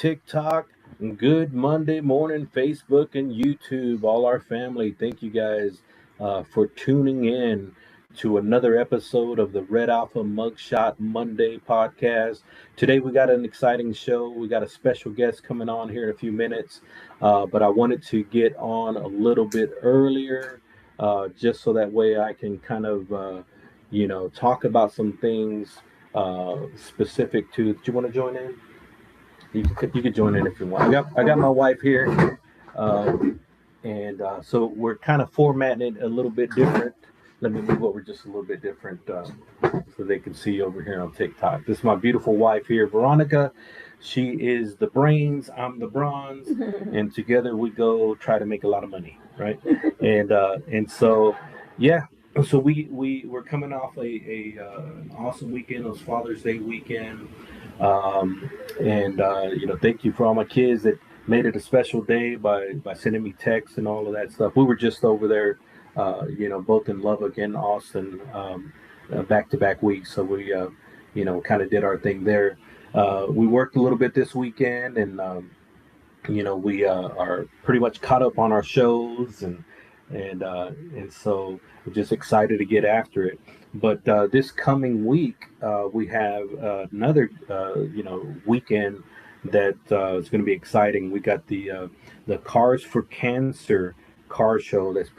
TikTok. Good Monday morning, Facebook and YouTube, all our family. Thank you guys for tuning in to another episode of the Red Alpha Mugshot Monday podcast. Today we got an exciting show. We got a special guest coming on here in a few minutes, but I wanted to get on a little bit earlier, just so that way I can kind of, talk about some things specific to. Do you want to join in? You could join in if you want. I got my wife here, and so we're kind of formatting it a little bit different. Let me move over just a little bit different so they can see over here on TikTok. This is my beautiful wife here, Veronica. She is the brains, I'm the bronze, and together we go try to make a lot of money, right? And so, yeah. So we're coming off an awesome weekend. It was Father's Day weekend. And thank you for all my kids that made it a special day by sending me texts and all of that stuff. We were just over there, both in Lubbock and Austin, back to back weeks. So we, kind of did our thing there. We worked a little bit this weekend, and we are pretty much caught up on our shows, and so we're just excited to get after it. But this coming week, we have another weekend that is going to be exciting. We got the Cars for Cancer car show that's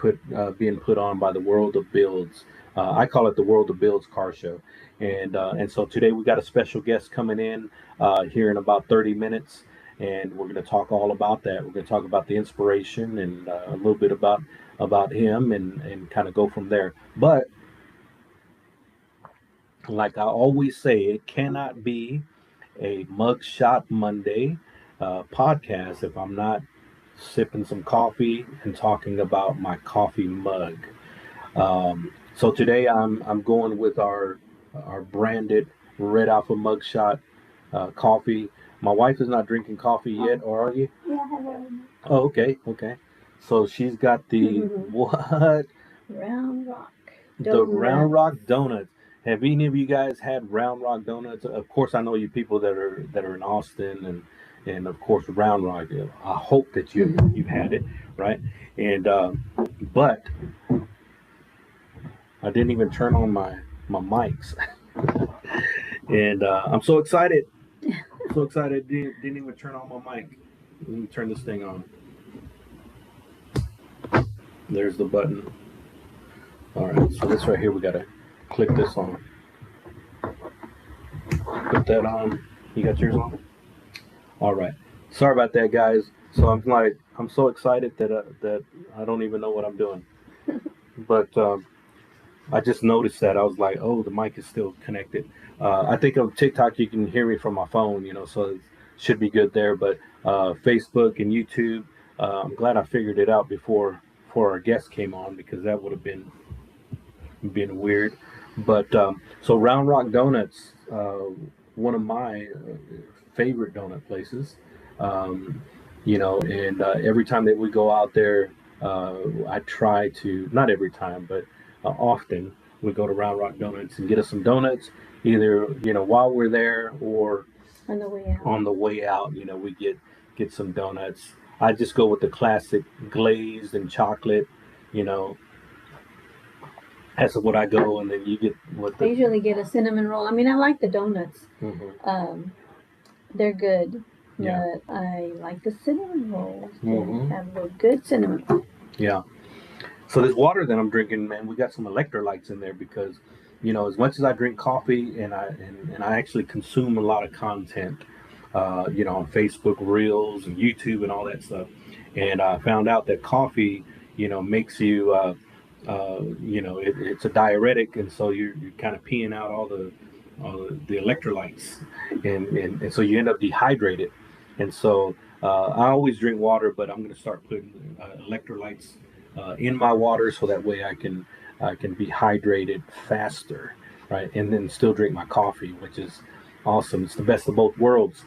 being put on by the World of Builds. I call it the World of Builds car show, and so today we got a special guest coming in here in about 30 minutes. And we're going to talk all about that. We're going to talk about the inspiration and a little bit about him and kind of go from there. But like I always say, it cannot be a Mugshot Monday podcast if I'm not sipping some coffee and talking about my coffee mug. So today I'm going with our branded Red Alpha Mugshot coffee. My wife is not drinking coffee yet, or are you? Yeah, I have one. Oh, okay. So she's got the what? Round Rock The Donuts. Round Rock donuts. Have any of you guys had Round Rock donuts? Of course, I know you people that are in Austin and of course Round Rock. I hope that you've had it, right? And but I didn't even turn on my mics, and I'm so excited. So excited, didn't even turn on my mic. Let me turn this thing on. There's the button. All right, so this right here, we gotta click this on. Put that on. You got yours on? All right. Sorry about that, guys. So I'm so excited that I don't even know what I'm doing. But I just noticed that. I was like, oh, the mic is still connected. I think on TikTok you can hear me from my phone, so it should be good there. But Facebook and YouTube, I'm glad I figured it out before our guest came on, because that would have been weird. But so Round Rock Donuts, one of my favorite donut places. And every time that we go out there, I try to, not every time, but often we go to Round Rock Donuts and get us some donuts, either while we're there or on the way out. On the way out, we get some donuts. I just go with the classic glazed and chocolate, that's what I go, and then you get what I usually get a cinnamon roll. I mean, I like the donuts. Mm-hmm. They're good. Yeah. But I like the cinnamon rolls. They Mm-hmm. have a good cinnamon. Yeah. So this water that I'm drinking, man, we got some electrolytes in there because, as much as I drink coffee and I actually consume a lot of content, on Facebook Reels and YouTube and all that stuff, and I found out that coffee, makes you, it's a diuretic, and so you're kind of peeing out all the electrolytes, and so you end up dehydrated, and so I always drink water, but I'm going to start putting electrolytes in my water so that way I can be hydrated faster, right? And then still drink my coffee, which is awesome. It's the best of both worlds.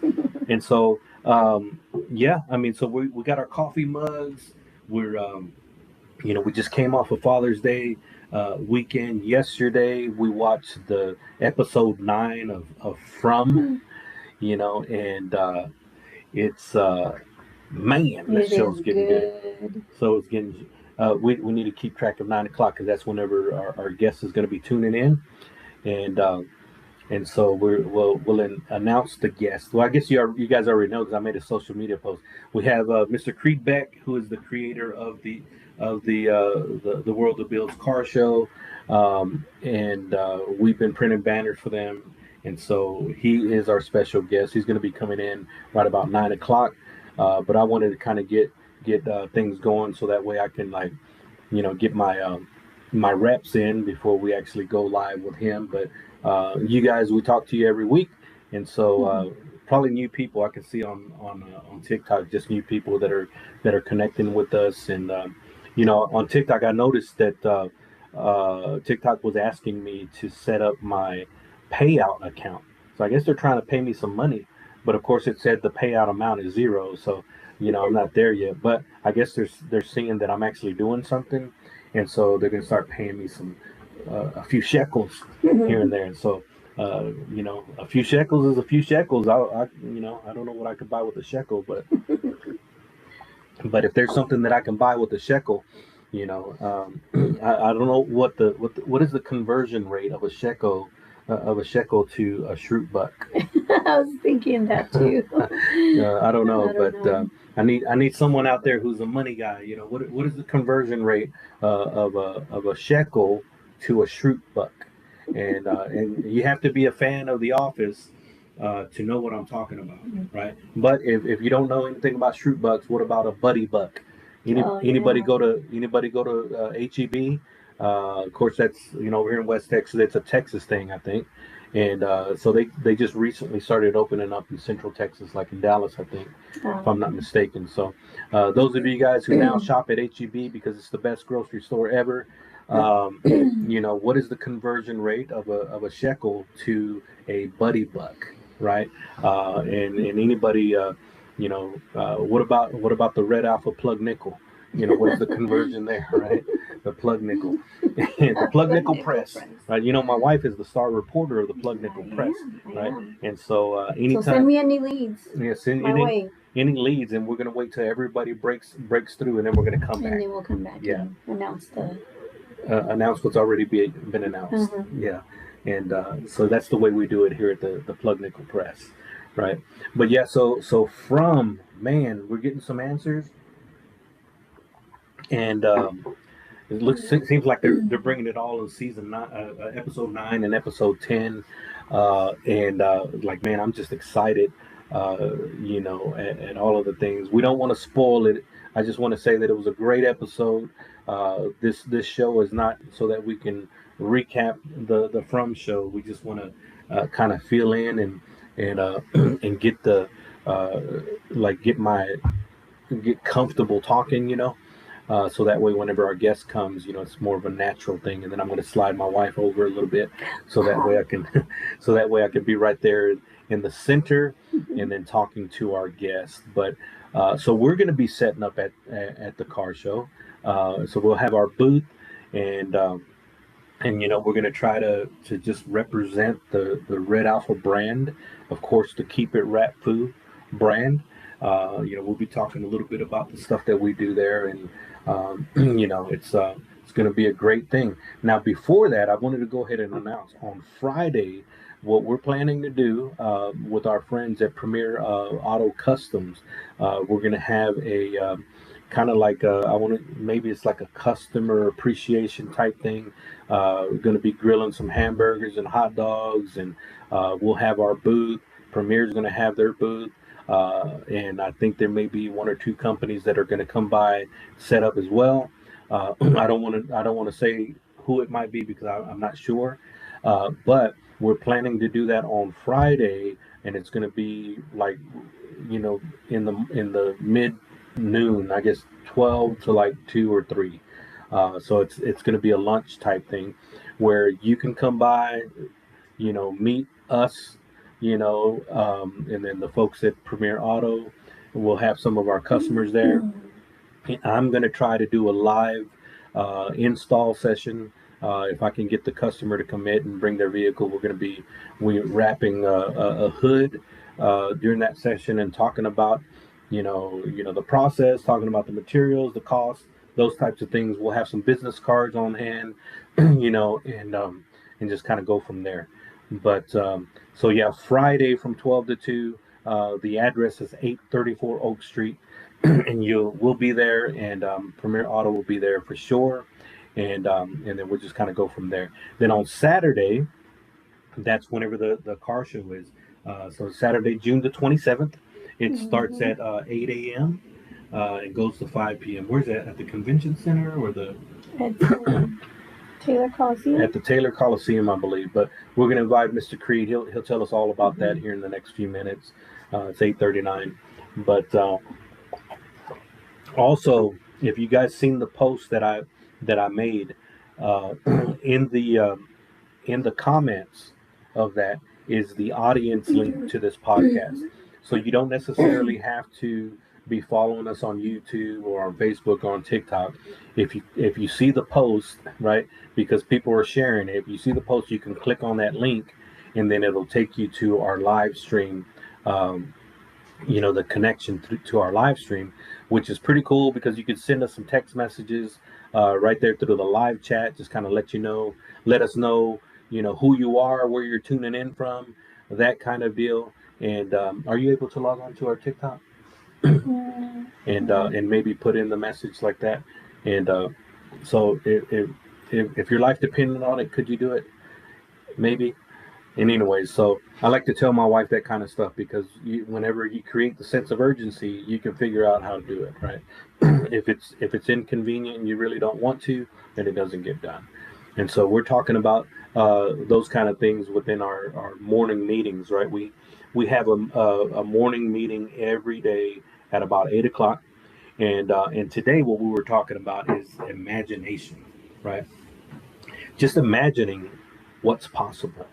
And so, so we got our coffee mugs. We're, we just came off of Father's Day weekend. Yesterday, we watched the episode 9 of From, and it's man, this It show's is getting good. good. So it's getting. We need to keep track of 9 o'clock because that's whenever our guest is going to be tuning in, and so we'll announce the guest. Well, I guess you guys already know because I made a social media post. We have Mr. Creed Beck, who is the creator of the World of Bills car show, and we've been printing banners for them. And so he is our special guest. He's going to be coming in right about 9 o'clock. But I wanted to kind of get things going so that way I can get my reps in before we actually go live with him. But you guys, we talk to you every week, and so probably new people I can see on TikTok, just new people that are connecting with us. And on TikTok, I noticed that TikTok was asking me to set up my payout account. So I guess they're trying to pay me some money, but of course it said the payout amount is zero. So I'm not there yet. But I guess they're seeing that I'm actually doing something, and so they're gonna start paying me some a few shekels here and there. And so a few shekels is a few shekels. I don't know what I could buy with a shekel, but if there's something that I can buy with a shekel, I don't know what is the conversion rate of a shekel to a shroot buck. I was thinking that too. I don't know, I don't but know. I need someone out there who's a money guy. What is the conversion rate of a shekel to a shroot buck? And you have to be a fan of The Office to know what I'm talking about, right? But if you don't know anything about shroot bucks, what about a buddy buck? Oh, Anybody yeah. go to HEB? Of course, that's over here in West Texas. It's a Texas thing, I think. And so they just recently started opening up in Central Texas, like in Dallas, I think, if I'm not mistaken. So those of you guys who now shop at HEB because it's the best grocery store ever, what is the conversion rate of a shekel to a buddy buck, right? And anybody, what about the red alpha plug nickel? What is the conversion there, right? The plug nickel, the plug nickel press, right? My wife is the star reporter of the plug nickel press, right? And so anytime, So send me any leads. yeah, send my way. any leads, and we're gonna wait till everybody breaks through, and then we're gonna come back. And then we'll come back and announce what's already been announced. Yeah, and so that's the way we do it here at the Plug Nickel Press, right? But yeah, so from we're getting some answers, and it seems like they're bringing it all in season 9, episode 9 and episode 10, and man, I'm just excited, at all of the things. We don't want to spoil it. I just want to say that it was a great episode. This show is not so that we can recap the From show. We just want to kind of fill in and and get the get comfortable talking, so that way whenever our guest comes, it's more of a natural thing. And then I'm going to slide my wife over a little bit so that way I can be right there in the center and then talking to our guest. But so we're going to be setting up at the car show. So we'll have our booth, and we're going to try to just represent the Red Alpha brand, of course, the Keep It Rat Foo brand. We'll be talking a little bit about the stuff that we do there, and it's going to be a great thing. Now, before that, I wanted to go ahead and announce on Friday what we're planning to do with our friends at Premier Auto Customs. We're going to have a kind of like maybe it's like a customer appreciation type thing. We're going to be grilling some hamburgers and hot dogs, and we'll have our booth. Premier's going to have their booth. And I think there may be 1 or 2 companies that are going to come by, set up as well. I don't want to say who it might be because I'm not sure. But we're planning to do that on Friday, and it's going to be like, in the mid noon, I guess 12 to like 2 or 3. So it's going to be a lunch type thing where you can come by, meet us, and then the folks at Premier Auto will have some of our customers there. I'm going to try to do a live install session. If I can get the customer to commit and bring their vehicle, we're wrapping a hood during that session and talking about, the process, talking about the materials, the costs, those types of things. We'll have some business cards on hand, and just kind of go from there. But so yeah, Friday from 12 to 2. The address is 834 Oak Street, and we'll be there, and Premier Auto will be there for sure, and then we'll just kind of go from there. Then on Saturday, that's whenever the car show is. So Saturday, June the 27th. It starts at 8 a.m. It goes to 5 p.m. Where's that? At the convention center or the At Taylor Coliseum. at the Taylor Coliseum, I believe. But we're going to invite Mr. Creed. He'll tell us all about that here in the next few minutes. It's 8:39. But also, if you guys seen the post that I made in the comments of that is the audience link to this podcast. So you don't necessarily have to be following us on YouTube or on Facebook or on TikTok. If you see the post, right, because people are sharing it, if you see the post, you can click on that link, and then it'll take you to our live stream. The connection to our live stream, which is pretty cool because you can send us some text messages right there through the live chat. Just kind of let us know, who you are, where you're tuning in from, that kind of deal. And are you able to log on to our TikTok and maybe put in the message like that? And so if your life depended on it, could you do it? Maybe. And anyways, so I like to tell my wife that kind of stuff because whenever you create the sense of urgency, you can figure out how to do it, right? If it's inconvenient and you really don't want to, then it doesn't get done. And so we're talking about those kind of things within our morning meetings, right? We have a morning meeting every day at about 8 o'clock, and today what we were talking about is imagination, right? Just imagining what's possible,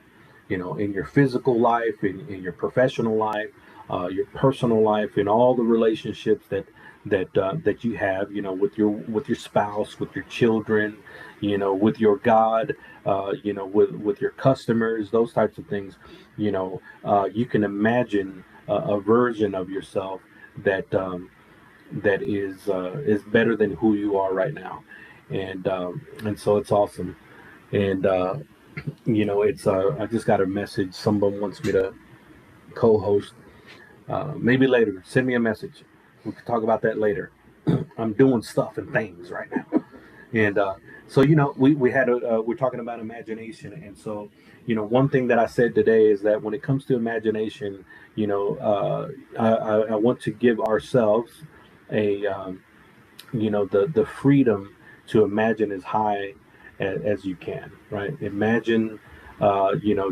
in your physical life, in your professional life, your personal life, in all the relationships that you have, with your spouse, with your children, with your God, with your customers, those types of things. You can imagine a version of yourself that is better than who you are right now, and so it's awesome. And it's I just got a message. Someone wants me to co-host. Maybe later. Send me a message. We can talk about that later. I'm doing stuff and things right now. And so we're talking about imagination, and so one thing that I said today is that when it comes to imagination, I want to give ourselves the freedom to imagine as high as you can, right? Imagine,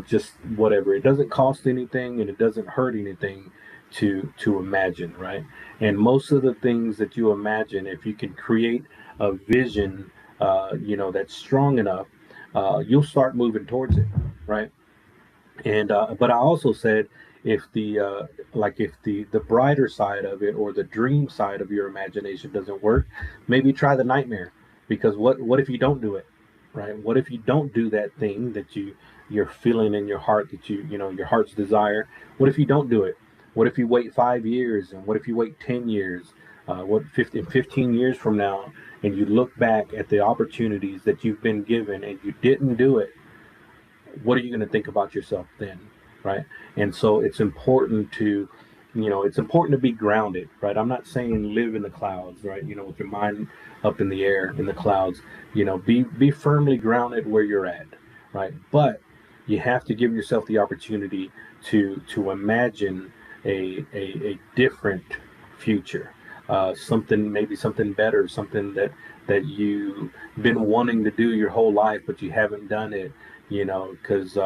just whatever. It doesn't cost anything and it doesn't hurt anything to imagine, right? And most of the things that you imagine, if you can create a vision, that's strong enough, you'll start moving towards it, right? And but I also said if the brighter side of it or the dream side of your imagination doesn't work, maybe try the nightmare, because what if you don't do it, right? What if you don't do that thing that you're feeling in your heart, that your heart's desire? What if you don't do it? What if you wait 5 years, and what if you wait 10 years? What 15 years from now, and you look back at the opportunities that you've been given and you didn't do it? What are you going to think about yourself then, right? And so it's important to be grounded, right? I'm not saying live in the clouds, right? With your mind up in the air in the clouds. Be firmly grounded where you're at, right? But you have to give yourself the opportunity to imagine a different future, maybe something better, something that you've been wanting to do your whole life, but you haven't done it, because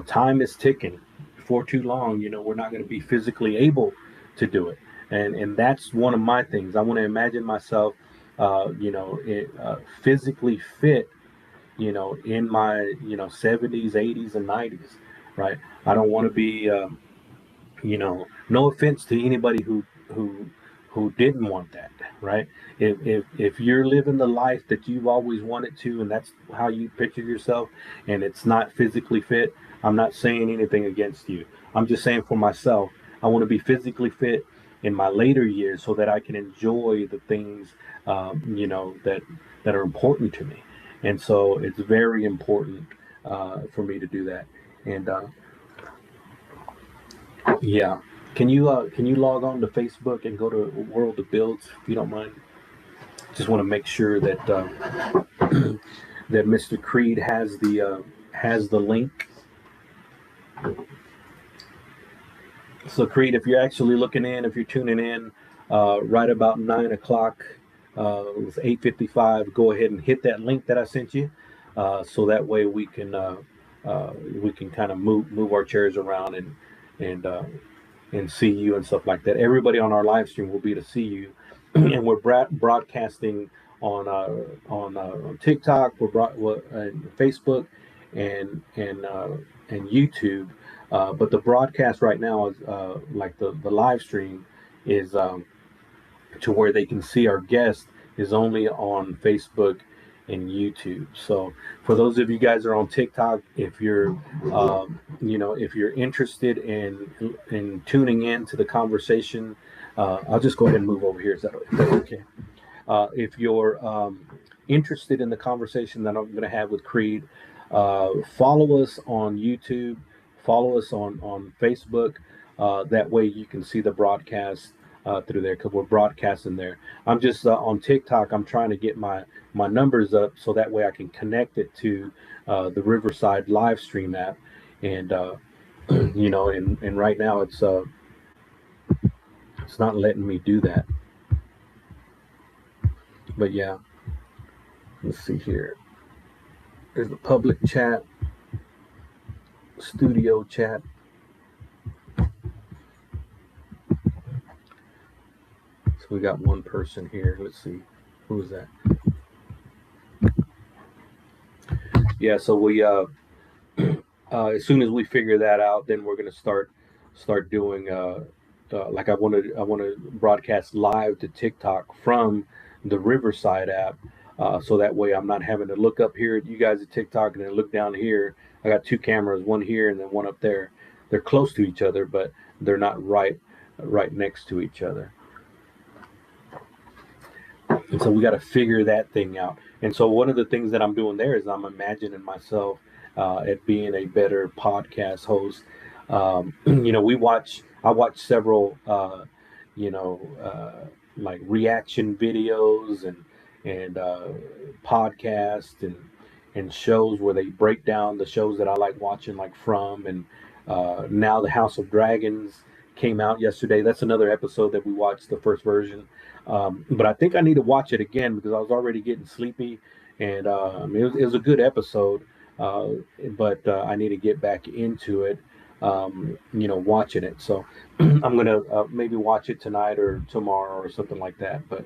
time is ticking. For too long, we're not going to be physically able to do it, and that's one of my things. I want to imagine myself, physically fit, in my 70s, 80s, and 90s, right? I don't want to be, no offense to anybody who didn't want that, right? If you're living the life that you've always wanted to, and that's how you picture yourself, and it's not physically fit, I'm not saying anything against you. I'm just saying for myself, I want to be physically fit in my later years so that I can enjoy the things, that are important to me. And so it's very important for me to do that. And yeah, can you log on to Facebook and go to World of Builds if you don't mind? Just want to make sure that that Mr. Creed has the link. So Creed, if you're actually looking in, if you're tuning in, right about 9 o'clock, it was 8:55. Go ahead and hit that link that I sent you, so that way we can kind of move our chairs around and uh, and see you and stuff like that. Everybody on our live stream will be to see you, and we're broadcasting on TikTok, and Facebook, and YouTube. But the broadcast right now is like the live stream is to where they can see our guest is only on Facebook and YouTube. So for those of you guys that are on TikTok, if you're if you're interested in tuning in to the conversation, I'll just go ahead and move over here. Is that okay? If you're interested in the conversation that I'm going to have with Creed, follow us on YouTube, follow us on Facebook. That way you can see the broadcast through there because we're broadcasting there. I'm just on TikTok. I'm trying to get my numbers up so that way I can connect it to the Riverside live stream app. And and right now it's not letting me do that. But yeah, let's see here. There's the public chat, studio chat. So we got one person here. Let's see, who is that? Yeah, so we as soon as we figure that out, then we're gonna start doing like I want to broadcast live to TikTok from the Riverside app, so that way I'm not having to look up here at you guys at TikTok and then look down here. I got two cameras, one here and then one up there. They're close to each other, but they're not right next to each other. And so we got to figure that thing out. And so one of the things that I'm doing there is I'm imagining myself at being a better podcast host. I watch several, like reaction videos and podcasts and shows where they break down the shows that I like watching, like From, and now the House of Dragons came out yesterday. That's another episode that we watched, the first version. But I think I need to watch it again because I was already getting sleepy, and it was a good episode. But I need to get back into it, watching it. So I'm gonna maybe watch it tonight or tomorrow or something like that. But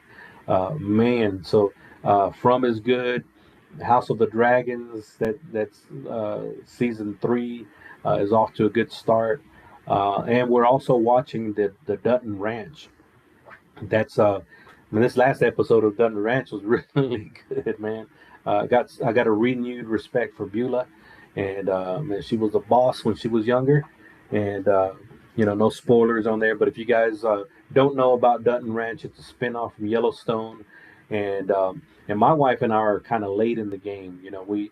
man, so From is good. House of the Dragons, that's season 3 is off to a good start, and we're also watching the Dutton Ranch. That's this last episode of Dutton Ranch was really good, man. I got a renewed respect for Beulah, and man, she was a boss when she was younger, and no spoilers on there. But if you guys don't know about Dutton Ranch, it's a spinoff from Yellowstone, and my wife and I are kind of late in the game. We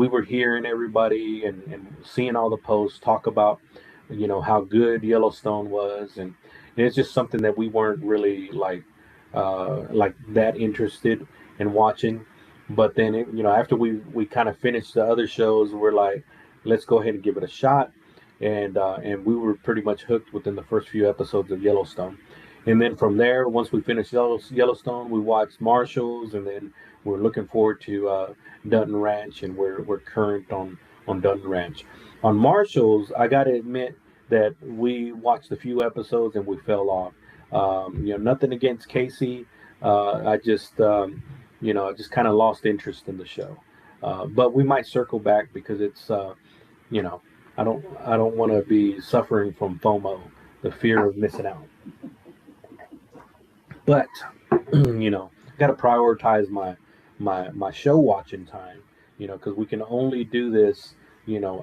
were hearing everybody and seeing all the posts talk about how good Yellowstone was, and it's just something that we weren't really like that interested in watching. But then after we kind of finished the other shows, we're like, let's go ahead and give it a shot, and we were pretty much hooked within the first few episodes of Yellowstone. And then from there, once we finished Yellowstone, we watched Marshalls, and then we're looking forward to Dutton Ranch, and we're current on Dutton Ranch. On Marshalls, I got to admit that we watched a few episodes and we fell off. Nothing against Casey. I just kind of lost interest in the show. But we might circle back because it's, I don't want to be suffering from FOMO, the fear of missing out. But got to prioritize my show watching time, because we can only do this,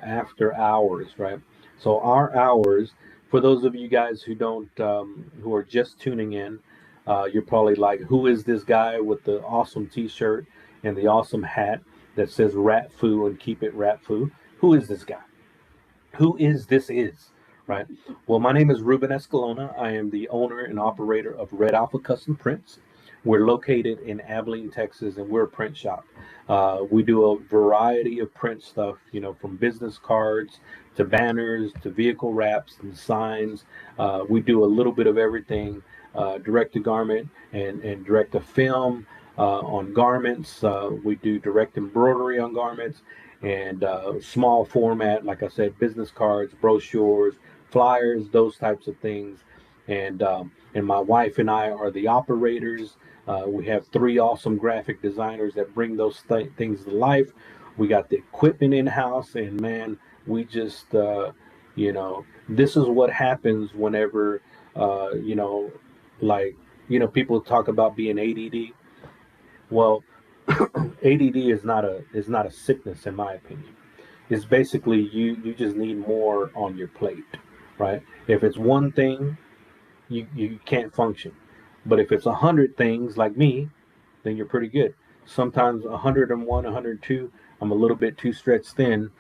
after hours, right? So our hours, for those of you guys who don't, who are just tuning in, you're probably like, who is this guy with the awesome T-shirt and the awesome hat that says "Rat Foo" and "Keep it Rat Foo"? Who is this guy? Who is this is? Right. Well, my name is Ruben Escalona. I am the owner and operator of Red Alpha Custom Prints. We're located in Abilene, Texas, and we're a print shop. We do a variety of print stuff, you know, from business cards to banners to vehicle wraps and signs. We do a little bit of everything, direct to garment and direct to film on garments. We do direct embroidery on garments and small format, like I said, business cards, brochures, flyers, those types of things. And my wife and I are the operators. We have three awesome graphic designers that bring those things to life. We got the equipment in house, and man, we just this is what happens whenever you know, like people talk about being ADD. Well, ADD is not a sickness in my opinion. It's basically you just need more on your plate, right? If it's one thing, you can't function. But if it's 100 things like me, then you're pretty good. Sometimes 101, 102, I'm a little bit too stretched thin,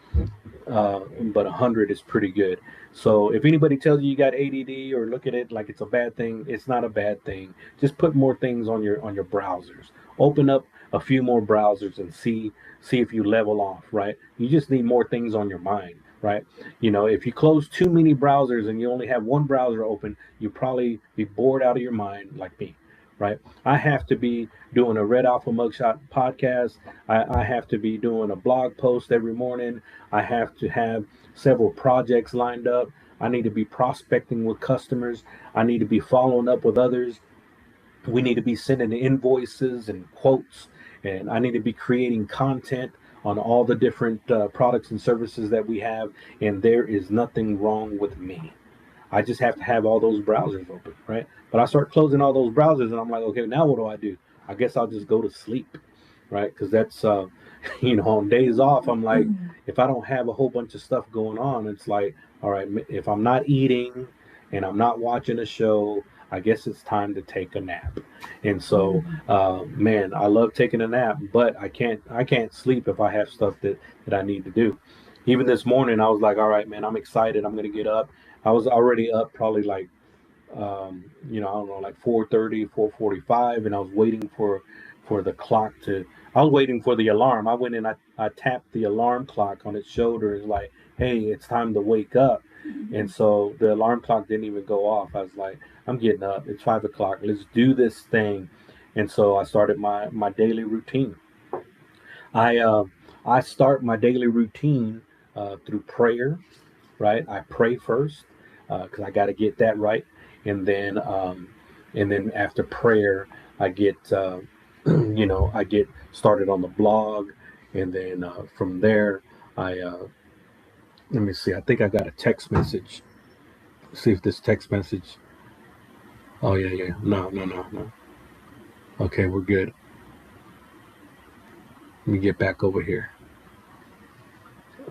but 100 is pretty good. So if anybody tells you you got ADD or look at it like it's a bad thing, it's not a bad thing. Just put more things on your browsers. Open up a few more browsers and see if you level off, right? You just need more things on your mind, right? If you close too many browsers and you only have one browser open, you probably be bored out of your mind like me, right? I have to be doing a Red Alpha Mugshot podcast. I have to be doing a blog post every morning. I have to have several projects lined up. I need to be prospecting with customers. I need to be following up with others. We need to be sending invoices and quotes, and I need to be creating content on all the different products and services that we have. And there is nothing wrong with me. I just have to have all those browsers open, right? But I start closing all those browsers, and I'm like, okay, now what do I do? I guess I'll just go to sleep, right? Because that's, on days off, I'm like, if I don't have a whole bunch of stuff going on, it's like, all right, if I'm not eating and I'm not watching a show, I guess it's time to take a nap. And so, man, I love taking a nap, but I can't sleep if I have stuff that I need to do. Even this morning, I was like, all right, man, I'm excited. I'm gonna get up. I was already up probably like I don't know, like 4:30, 4:45, and I was waiting for the clock to. I was waiting for the alarm. I went and I tapped the alarm clock on its shoulder. It's like, hey, it's time to wake up. And so the alarm clock didn't even go off. I was like, I'm getting up. It's 5 o'clock. Let's do this thing. And so I started my daily routine. I uh, I start my daily routine through prayer, right? I pray first because I got to get that right, and then after prayer, I get I get started on the blog, and then from there, I let me see. I think I got a text message. See if this text message. Oh yeah, yeah. No, no, no, no. Okay, we're good. Let me get back over here.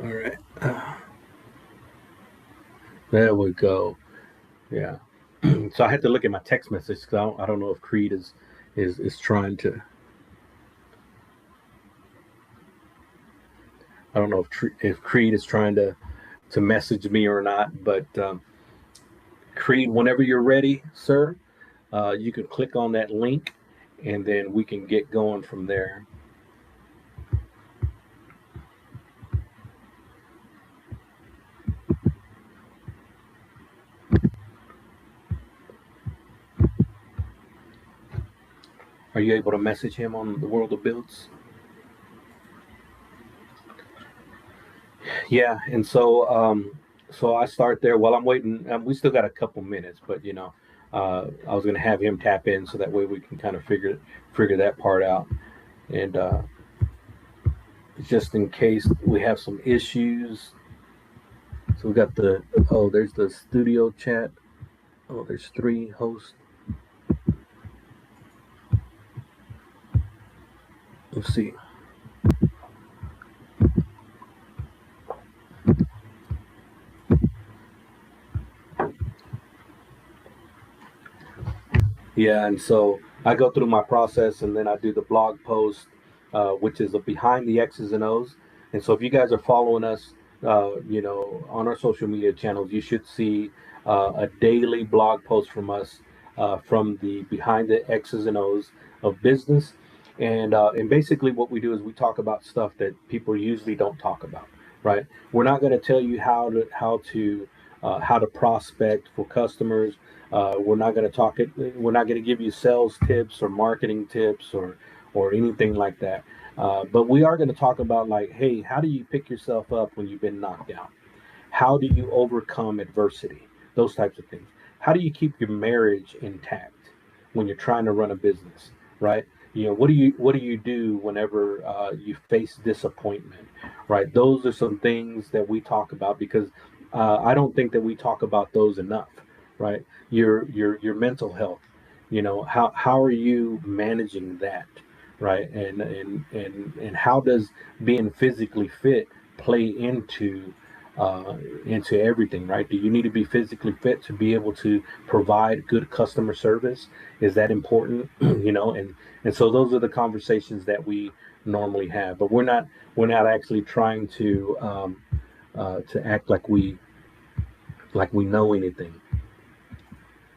All right, there we go. Yeah. So I had to look at my text message because I don't know if Creed is trying to. I don't know if Creed is trying to message me or not. But Creed, whenever you're ready, sir, you can click on that link, and then we can get going from there. Are you able to message him on the World of Builds? Yeah, and so I start there while I'm waiting. We still got a couple minutes, but I was gonna have him tap in so that way we can kind of figure that part out, and just in case we have some issues. So we got there's the studio chat. Oh, there's three hosts. Let's see. Yeah, and so I go through my process, and then I do the blog post, which is a behind the X's and O's. And so if you guys are following us, on our social media channels, you should see a daily blog post from us, from the behind the X's and O's of business. And basically what we do is we talk about stuff that people usually don't talk about, right? We're not going to tell you how to prospect for customers. We're not going to talk it. We're not going to give you sales tips or marketing tips or anything like that. But we are going to talk about, like, hey, how do you pick yourself up when you've been knocked down? How do you overcome adversity? Those types of things. How do you keep your marriage intact when you're trying to run a business, right? What do you do whenever you face disappointment, right? Those are some things that we talk about, because I don't think that we talk about those enough, right? Your mental health, how are you managing that, right? And how does being physically fit play into everything, right? Do you need to be physically fit to be able to provide good customer service? Is that important? And so those are the conversations that we normally have, but we're not actually trying to act like we know anything.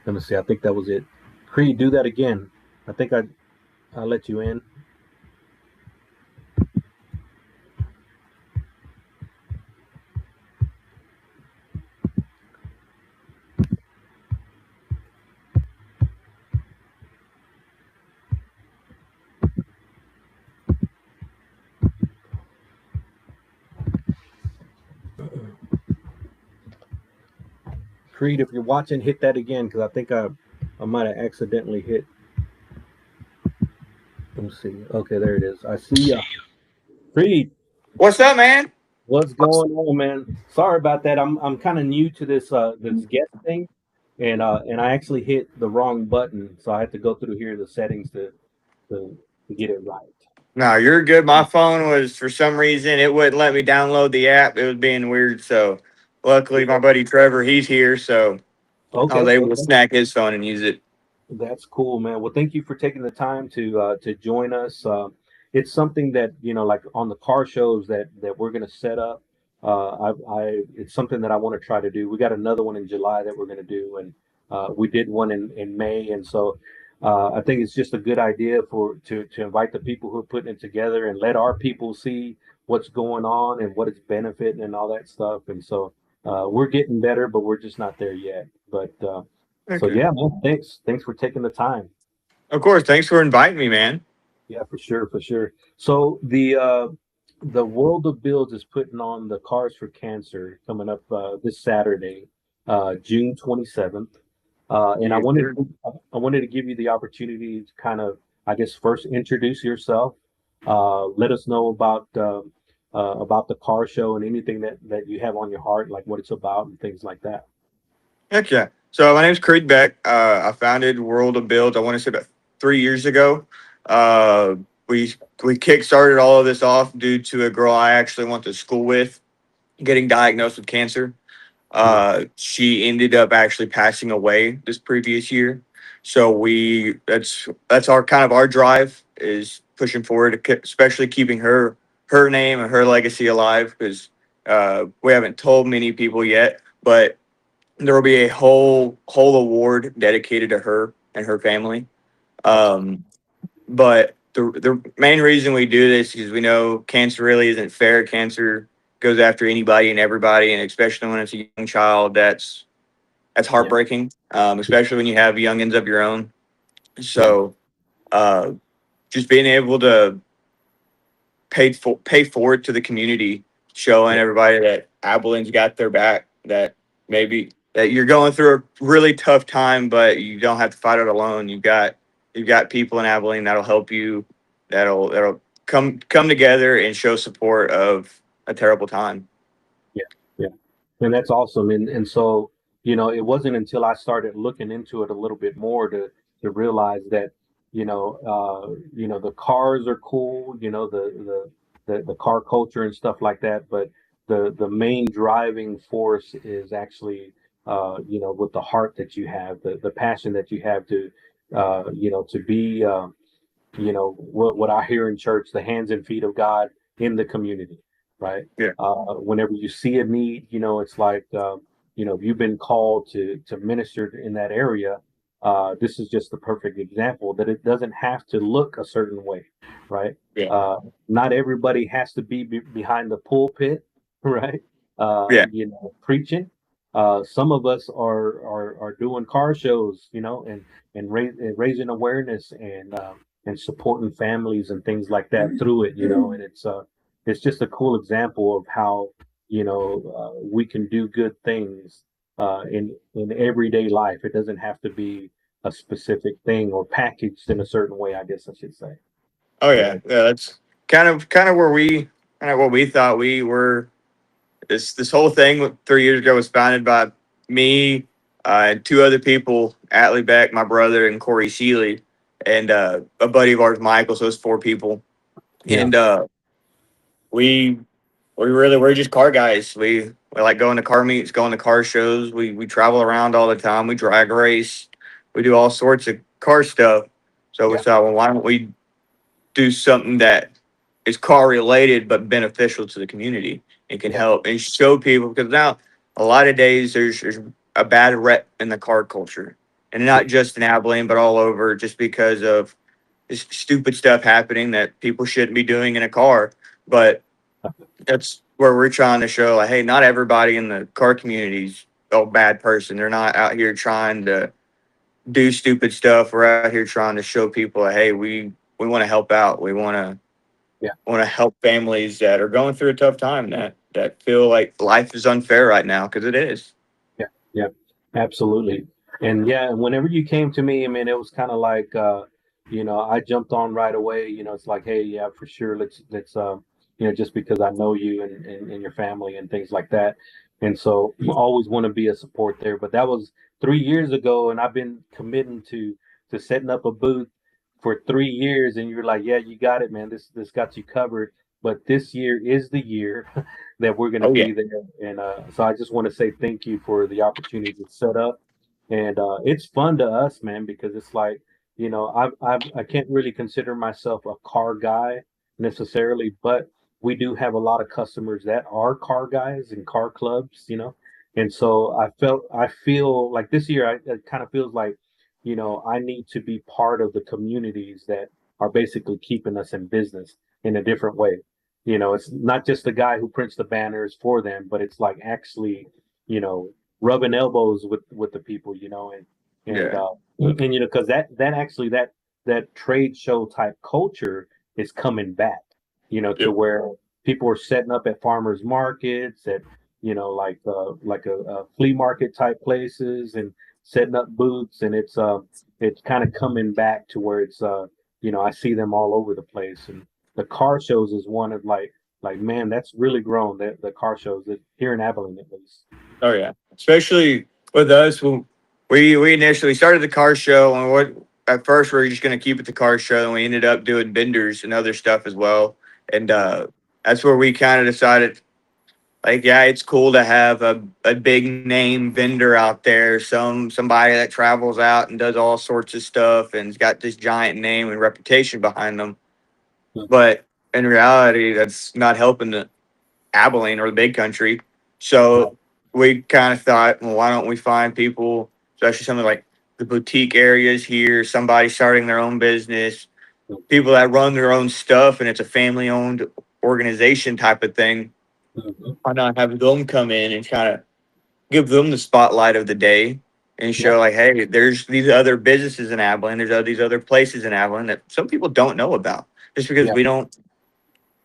Let me see. I think that was it. Creed, do that again. I think I let you in. Creed, if you're watching, hit that again, because I think I might have accidentally hit. Let me see. Okay, there it is. I see ya. Creed, What's up, man? what's going on, man? Sorry about that. I'm kind of new to this guest thing, and I actually hit the wrong button, so I had to go through here the settings to get it right. No, you're good. My phone was, for some reason, it wouldn't let me download the app. It was being weird. So, luckily, my buddy Trevor, he's here. So, I was Okay, able to okay. snack his phone and use it. That's cool, man. Well, thank you for taking the time to join us. It's something that, like on the car shows that we're gonna set up. It's something that I want to try to do. We got another one in July that we're gonna do, and we did one in May, and so I think it's just a good idea to invite the people who are putting it together and let our people see what's going on and what it's benefiting and all that stuff. And so we're getting better, but we're just not there yet. But Okay. yeah, man, thanks for taking the time. Of course. Thanks for inviting me, man. Yeah, for sure, for sure. So the World of Builds is putting on the Cars for Cancer coming up this Saturday, June 27th. And I Yes, wanted sir. I wanted to give you the opportunity to kind of, I guess, first introduce yourself. Let us know about the car show and anything that you have on your heart, like what it's about and things like that. Heck yeah. So, my name's Creed Beck. I founded World of Builds, I want to say about 3 years ago. Uh, we, we kick started all of this off due to a girl I actually went to school with getting diagnosed with cancer. Yeah, She ended up actually passing away this previous year. So that's our kind of our drive is pushing forward, especially keeping her name and her legacy alive because we haven't told many people yet, but there will be a whole award dedicated to her and her family. that's Um, but the main reason we do this is we know cancer really isn't fair. Cancer goes after anybody and everybody, and especially when it's a young child, that's yeah, heartbreaking. Especially when you have youngins of your own. yeah, So uh, just being able to pay forward to the community, showing yeah, everybody that Abilene's got their back, that maybe that you're going through a really tough time, but you don't have to fight it alone. You've got people in Abilene that'll help you, that'll come together and show support of a terrible time. yeah, yeah. And that's awesome. And so, it wasn't until I started looking into it a little bit more to realize that, the cars are cool, the car culture and stuff like that, but the main driving force is actually with the heart that you have, the passion that you have to be, what I hear in church, the hands and feet of God in the community, right? Yeah. Whenever you see a need, it's like, if you've been called to minister in that area, this is just the perfect example that it doesn't have to look a certain way, right? Yeah. Uh, Not everybody has to be behind the pulpit, right? Yeah. Preaching. Some of us are doing car shows, and raising awareness and supporting families and things like that through it, and it's just a cool example of how we can do good things in everyday life. It doesn't have to be a specific thing or packaged in a certain way, I guess I should say. Oh Yeah. yeah. Yeah. That's kind of where we kind of what we thought we were. This whole thing 3 years ago was founded by me and two other people, Atlee Beck, my brother, and Corey Seeley, and a buddy of ours, Michael. So it's four people, Yeah. and we we're just car guys. We like going to car meets, going to car shows. We travel around all the time. We drag race. We do all sorts of car stuff. So we Yeah. thought, well, why don't we do something that is car related but beneficial to the community and can Yeah. help and show people, because now a lot of days there's a bad rep in the car culture, and Yeah. not just in Abilene but all over, just because of this stupid stuff happening that people shouldn't be doing in a car. But that's where we're trying to show, like, hey, not everybody in the car community's a bad person. They're not out here trying to do stupid stuff. We're out here trying to show people, hey, we want to help out. We Yeah. want to help families that are going through a tough time, that feel like life is unfair right now, because it is. Yeah. Yeah. Absolutely. And yeah, whenever you came to me, I mean, it was kind of like, I jumped on right away. It's like, hey, yeah, for sure. Just because I know you and your family and things like that. And so always want to be a support there. But that was 3 years ago, and I've been committing to setting up a booth for 3 years. And you're like, yeah, you got it, man. This got you covered. But this year is the year that we're going to Oh yeah. be there. And so I just want to say thank you for the opportunity to set up. And it's fun to us, man, because it's like, I can't really consider myself a car guy necessarily, but we do have a lot of customers that are car guys and car clubs, And so I feel like this year, it kind of feels like, I need to be part of the communities that are basically keeping us in business in a different way. It's not just the guy who prints the banners for them, but it's like actually, you know, rubbing elbows with the people, and Yeah. because that actually that trade show type culture is coming back, to Yep. where people are setting up at farmers markets, at like a flea market type places, and setting up booths, and it's kind of coming back to where it's I see them all over the place. And the car shows is one of like man, that's really grown, the car shows that here in Abilene at least. Oh yeah. Especially with us, we initially started the car show, and what at first we were just going to keep it the car show, and we ended up doing vendors and other stuff as well. And that's where we kind of decided, like, yeah, it's cool to have a big name vendor out there, somebody that travels out and does all sorts of stuff and's got this giant name and reputation behind them. But in reality, that's not helping the Abilene or the big country. Right. So we kind of thought, well, why don't we find people, especially something like the boutique areas here, somebody starting their own business, people that run their own stuff, and it's a family owned organization type of thing. Mhm. Why not have them come in and kind of give them the spotlight of the day and Yeah. show, like, hey, there's these other businesses in Abilene, these other places in Abilene that some people don't know about, just because Yeah.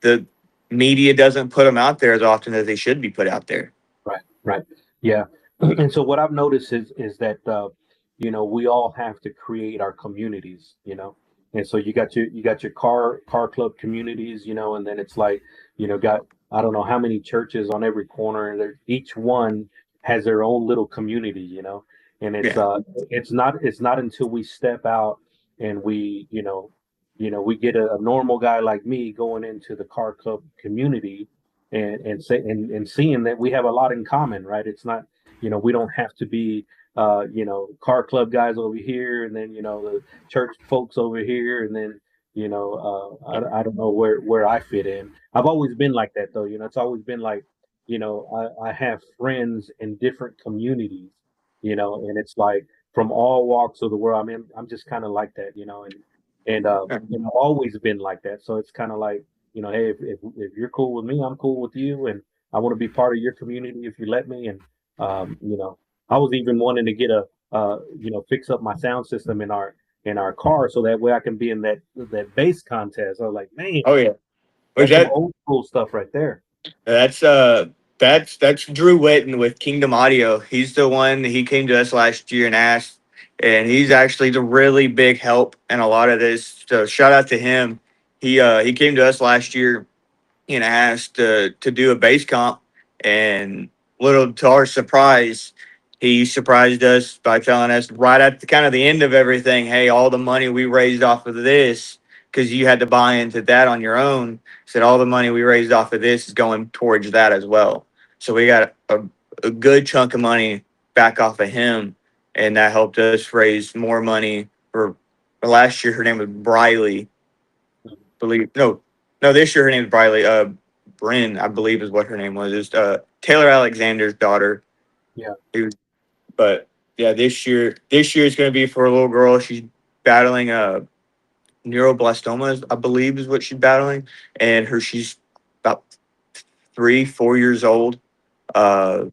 the media doesn't put them out there as often as they should be put out there. Right. Right. Yeah. And so what I've noticed is that we all have to create our communities, And so you got your car club communities, and then it's like, got I don't know how many churches on every corner, and each one has their own little community, And it's Yeah. it's not until we step out and we get a normal guy like me going into the car club community and seeing that we have a lot in common, right? It's not, we don't have to be car club guys over here, and then the church folks over here, and then I don't know where I fit in. I've always been like that though. It's always been like I have friends in different communities, and it's like from all walks of the world. I mean, I'm just kind of like that, and I've always been like that. So it's kind of like, hey, if you're cool with me, I'm cool with you, and I want to be part of your community if you let me. And um, you know, I was even wanting to get fix up my sound system in our car so that way I can be in that bass contest. I was like, man, Oh yeah. Was that's some that old school stuff right there. that's that's Drew Witten with Kingdom Audio. He's the one, he came to us last year and asked, and he's actually the really big help in a lot of this. So shout out to him. He came to us last year and asked to do a bass comp, and little to our surprise, he surprised us by telling us right at the kind of the end of everything, hey, all the money we raised off of this, because you had to buy into that on your own, said all the money we raised off of this is going towards that as well. So we got a good chunk of money back off of him, and that helped us raise more money for last year. Her name was Briley, believe. No, this year her name is Briley. Bryn, I believe, is what her name was. It's Taylor Alexander's daughter. Yeah. But yeah, this year is going to be for a little girl. She's battling neuroblastoma, I believe, is what she's battling, and she's about 3, 4 years old. Uh,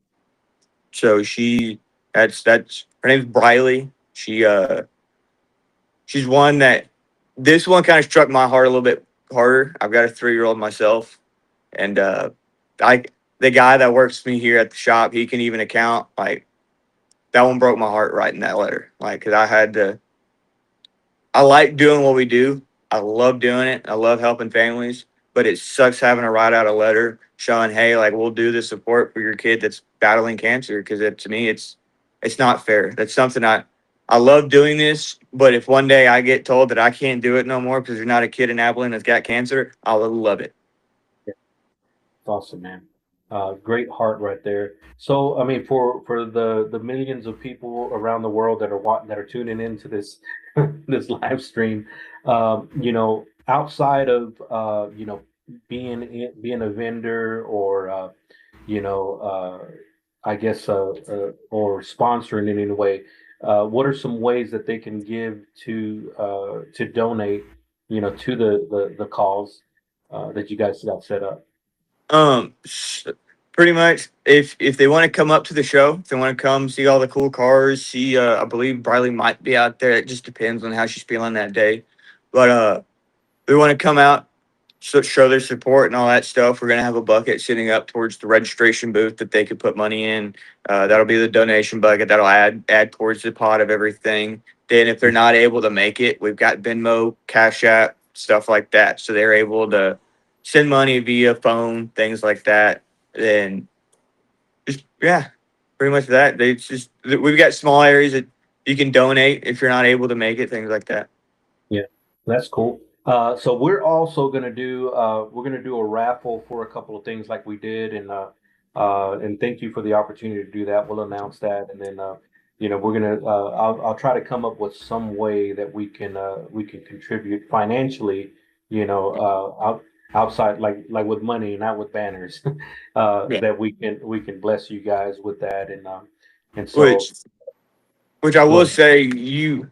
so that's her name's Briley. She's one that this one kind of struck my heart a little bit harder. I've got a 3-year-old myself, and I the guy that works with me here at the shop, he can even account. Like, that one broke my heart writing that letter. Like, because I had to. I like doing what we do. I love doing it. I love helping families, but it sucks having to write out a letter showing, hey, like, we'll do the support for your kid that's battling cancer, because to me it's not fair. That's something I love doing this, but if one day I get told that I can't do it no more because there's not a kid in Abilene that's got cancer, I'll love it. It's awesome, man. Great heart right there. So, I mean, for the millions of people around the world that are tuning into this this live stream, outside of being a vendor or I guess or sponsoring in any way, what are some ways that they can give to donate, to the cause that you guys got set up? Pretty much, if they want to come up to the show, if they want to come see all the cool cars, see, I believe Briley might be out there. It just depends on how she's feeling that day. But they want to come out, show their support and all that stuff. We're gonna have a bucket sitting up towards the registration booth that they could put money in. That'll be the donation bucket. That'll add towards the pot of everything. Then, if they're not able to make it, we've got Venmo, Cash App, stuff like that, so they're able to send money via phone, things like that. Then, just, yeah, pretty much that. We've got small areas that you can donate if you're not able to make it, things like that. Yeah, that's cool. So we're also we're gonna do a raffle for a couple of things like we did, and thank you for the opportunity to do that. We'll announce that, and then we're gonna I'll try to come up with some way that we can contribute financially, outside, like with money, not with banners, Yeah. that we can bless you guys with that, and so Which which I go will ahead. say, you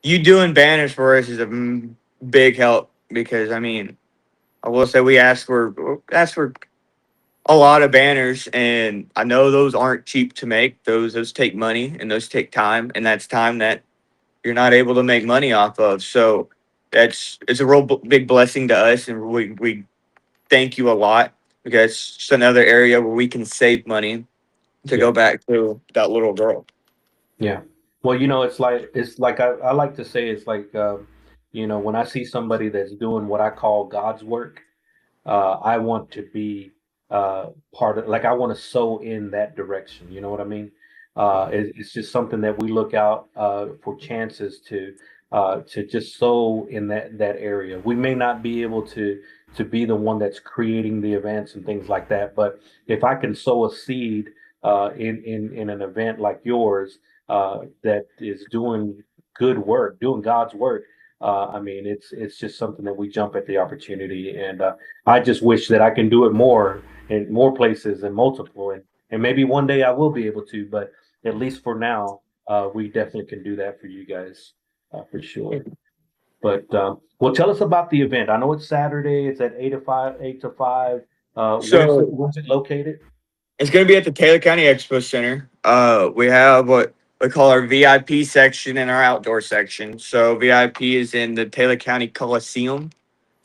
doing banners for us is a big help, because I mean, I will say we asked for a lot of banners, and I know those aren't cheap to make. Those take money, and those take time, and that's time that you're not able to make money off of. So it's a real big blessing to us, and we thank you a lot, because it's just another area where we can save money to Yeah. go back to that little girl. Yeah. Well, it's like I like to say it's like when I see somebody that's doing what I call God's work, I want to be part of, like, I want to sow in that direction. You know what I mean? It's just something that we look out for chances to just sow in that area. We may not be able to be the one that's creating the events and things like that, but if I can sow a seed in an event like yours, that is doing good work, doing God's work. I mean, it's just something that we jump at the opportunity, and I just wish that I can do it more in more places and multiple, and maybe one day I will be able to. But at least for now, we definitely can do that for you guys, for sure. But well, tell us about the event. I know it's Saturday. It's at 8 to 5, 8 to 5. So Where's it located? it's going to be at the Taylor County Expo Center. We have what we call our VIP section and our outdoor section. So VIP is in the Taylor County Coliseum,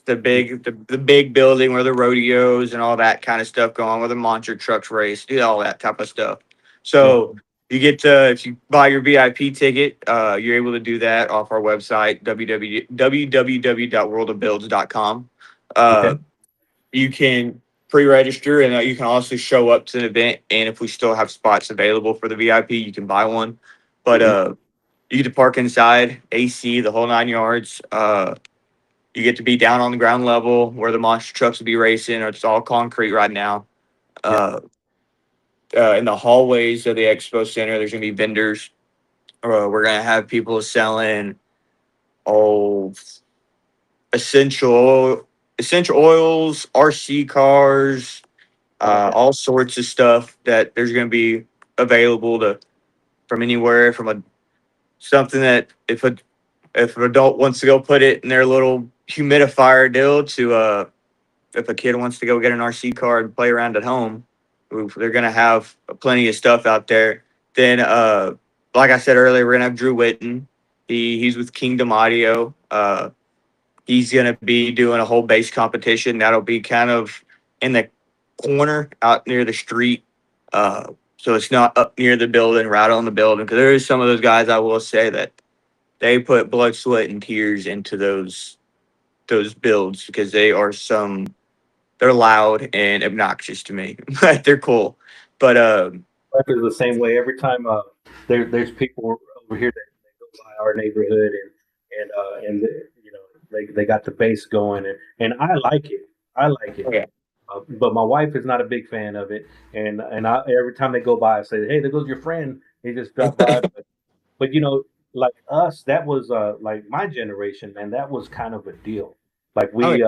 the big building where the rodeos and all that kind of stuff go on, where the monster trucks race, do all that type of stuff. Yeah. So you get to, if you buy your VIP ticket, you're able to do that off our website, www.worldofbuilds.com. Okay. You can pre-register, and you can also show up to the event. And if we still have spots available for the VIP, you can buy one. But Mhm. you get to park inside, AC, the whole 9 yards. You get to be down on the ground level where the monster trucks will be racing. It's all concrete right now. Yeah. Uh, in the hallways of the expo center, there's gonna be vendors. We're gonna have people selling oh essential essential oils, RC cars, Okay. all sorts of stuff that there's gonna be available to from anywhere from a something that if an adult wants to go put it in their little humidifier deal to if a kid wants to go get an RC car and play around at home, they're gonna have plenty of stuff out there. Then, like I said earlier, we're gonna have Drew Witten. He's with Kingdom Audio. He's gonna be doing a whole bass competition. That'll be kind of in the corner out near the street. So it's not up near the building, right on the building. Because there is some of those guys I will say that they put blood, sweat, and tears into those builds because they're loud and obnoxious to me, but they're cool. But Life is the same way. Every time there's people over here that go by our neighborhood and you know they got the bass going and I like it. I like it. yeah, But my wife is not a big fan of it, and every time they go by, I say, "Hey, there goes your friend. He just dropped by." But like us, that was like my generation, man. That was kind of a deal. Like oh we,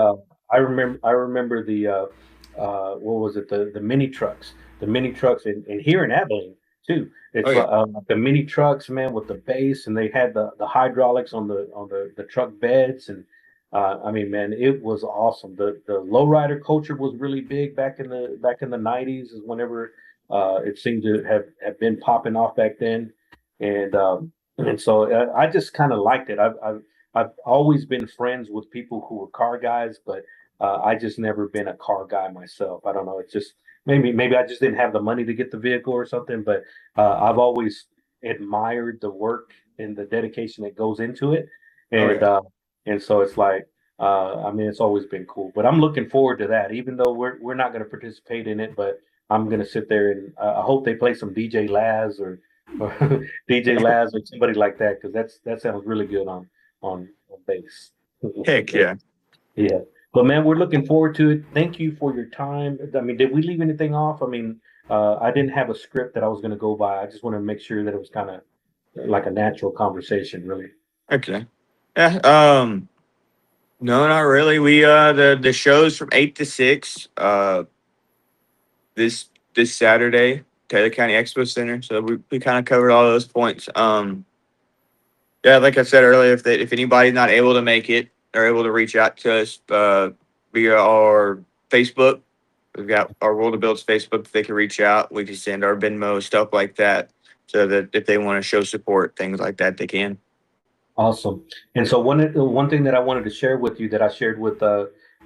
I remember the what was it? The mini trucks, and here in Abilene too. It's yeah, the mini trucks, man, with the base, and they had the hydraulics on the truck beds, and I mean, man, it was awesome. The lowrider culture was really big back in the '90s, is whenever it seemed to have been popping off back then, and so I just kind of liked it. I've always been friends with people who were car guys, but I just never been a car guy myself. I don't know. It's just maybe I just didn't have the money to get the vehicle or something. But I've always admired the work and the dedication that goes into it, oh and yeah. uh, and so it's like I mean it's always been cool. But I'm looking forward to that, even though we're not going to participate in it. But I'm going to sit there and I hope they play some DJ Laz or DJ Laz or somebody like that because that sounds really good on bass. Heck yeah. Yeah. But man, we're looking forward to it. Thank you for your time. I mean, did we leave anything off? I mean, I didn't have a script that I was going to go by. I just want to make sure that it was kind of like a natural conversation, really. Okay. Yeah. No, not really. We the show's from 8 to 6. This Saturday, Taylor County Expo Center. So we kind of covered all those points. Yeah, like I said earlier, if anybody's not able to make it, they're able to reach out to us via our Facebook. We've got our World of Builds Facebook. They can reach out. We can send our Venmo stuff like that, so that if they want to show support, things like that, they can. Awesome. And so one thing that I wanted to share with you that I shared with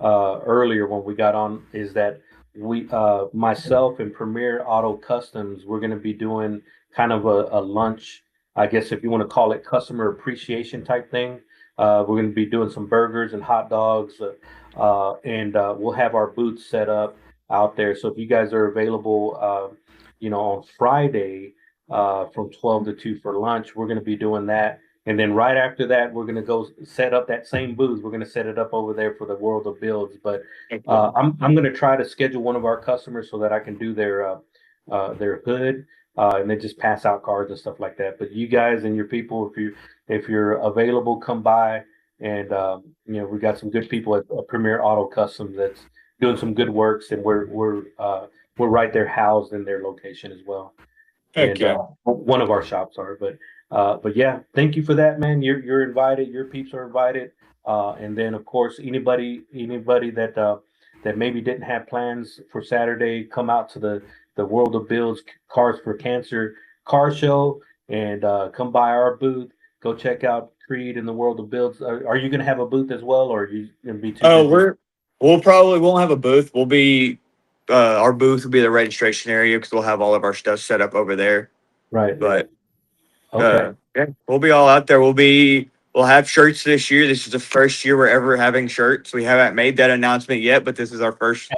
earlier when we got on is that we myself and Premier Auto Customs we're going to be doing kind of a lunch, I guess if you want to call it customer appreciation type thing. We're going to be doing some burgers and hot dogs, and we'll have our booths set up out there. So if you guys are available, on Friday from 12 to 2 for lunch, we're going to be doing that. And then right after that, we're gonna go set up that same booth. We're gonna set it up over there for the World of Builds. But I'm gonna try to schedule one of our customers so that I can do their hood. and then just pass out cards and stuff like that. But you guys and your people, if you're available, come by. And we got some good people at Premier Auto Custom that's doing some good works, and we're right there housed in their location as well. Heck And yeah. one of our shops are. But yeah, thank you for that, man. You're invited. Your peeps are invited. And then of course anybody that maybe didn't have plans for Saturday, come out to the World of Builds Cars for Cancer car show, and come by our booth. Go check out Creed and the World of Builds. Are you going to have a booth as well, or are you going to be too Oh, busy? we'll probably won't have a booth. We'll be our booth will be the registration area because we'll have all of our stuff set up over there. Right. But Okay. yeah, we'll be all out there. We'll have shirts this year. This is the first year we're ever having shirts. We haven't made that announcement yet, but this is our first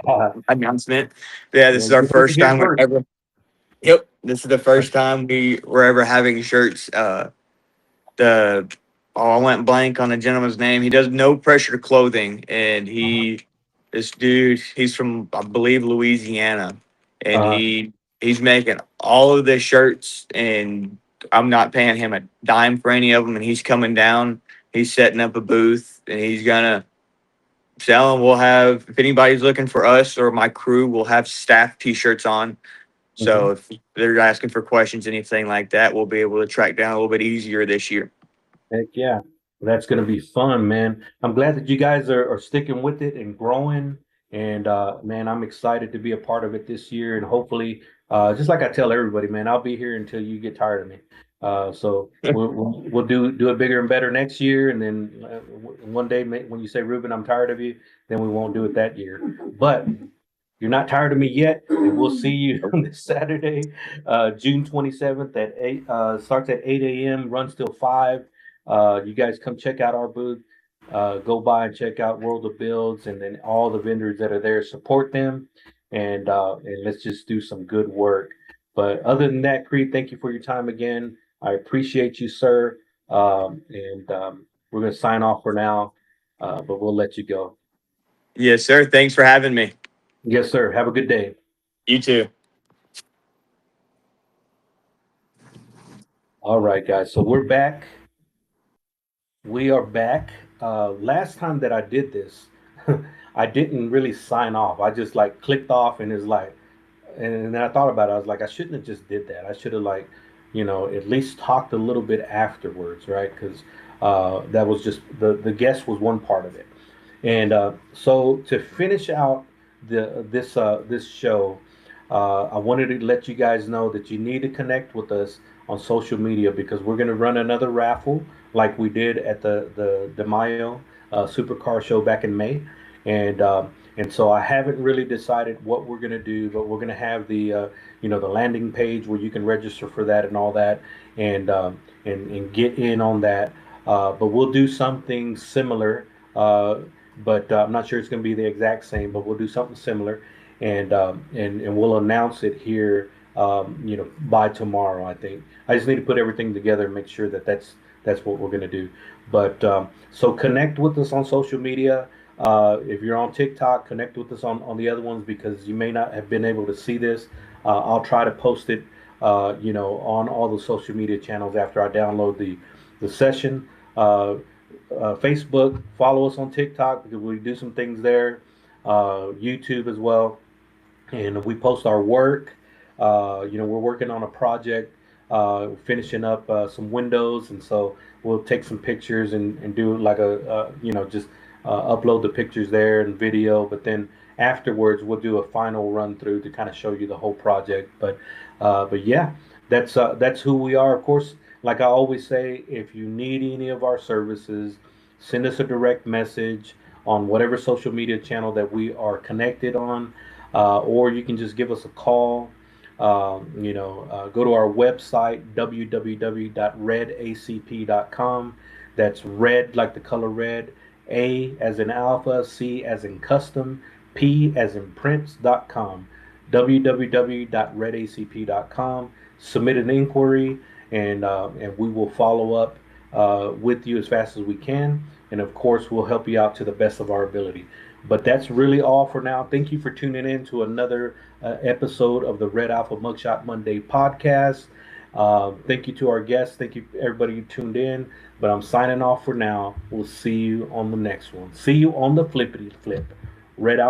announcement. Yeah, this is our You heard it first here time we're first. ever. Yep, this is the first time we're ever having shirts. The I went blank on the gentleman's name. He does No Pressure Clothing, and this dude, he's from I believe Louisiana, and Uh, he's making all of the shirts, and I'm not paying him a dime for any of them. And he's coming down, he's setting up a booth, and he's gonna sell them. We'll have if anybody's looking for us or my crew, we'll have staff T-shirts on. So if they're asking for questions, anything like that, we'll be able to track down a little bit easier this year. Heck yeah. That's going to be fun, man. I'm glad that you guys are sticking with it and growing. And man, I'm excited to be a part of it this year. And hopefully, just like I tell everybody, man, I'll be here until you get tired of me. So we'll do it bigger and better next year. And then one day when you say, Ruben, I'm tired of you, then we won't do it that year. But you're not tired of me yet, and we'll see you on this Saturday, June 27th at 8. Starts at 8 a.m. Runs till 5. You guys come check out our booth. Go by and check out World of Builds, and then all the vendors that are there. Support them, and let's just do some good work. But other than that, Creed, thank you for your time again. I appreciate you, sir. And we're gonna sign off for now, but we'll let you go. Yes, sir. Thanks for having me. Yes, sir. Have a good day. You too. All right, guys. So we're back. We are back. Last time that I did this, I didn't really sign off. I just like clicked off, and it's like, and then I thought about it. I was like, I shouldn't have just did that. I should have like, at least talked a little bit afterwards, right? Because that was just the guest was one part of it. And so to finish out this show, I wanted to let you guys know that you need to connect with us on social media, because we're going to run another raffle like we did at the De Mayo Supercar Show back in May, and so I haven't really decided what we're going to do, but we're going to have the landing page where you can register for that and all that, and get in on that. But we'll do something similar. But I'm not sure it's going to be the exact same, but we'll do something similar, and we'll announce it here, by tomorrow. I think I just need to put everything together and make sure that that's what we're going to do. But so connect with us on social media. If you're on TikTok, connect with us on the other ones, because you may not have been able to see this. I'll try to post it, on all the social media channels after I download the session. Facebook, follow us on TikTok because we do some things there. YouTube as well, and we post our work. We're working on a project, finishing up some windows, and so we'll take some pictures and do like just upload the pictures there and video. But then afterwards, we'll do a final run through to kind of show you the whole project. But yeah, that's who we are. Of course, like I always say, if you need any of our services, send us a direct message on whatever social media channel that we are connected on, or you can just give us a call. Go to our website, www.redacp.com. That's red like the color red, A as in alpha, C as in custom, P as in prince.com. www.redacp.com. Submit an inquiry, and we will follow up with you as fast as we can. and of course, we'll help you out to the best of our ability. But that's really all for now. Thank you for tuning in to another episode of the Red Alpha Mugshot Monday podcast. Thank you to our guests. Thank you, everybody who tuned in. But I'm signing off for now. We'll see you on the next one. See you on the flippity flip. Red Alpha.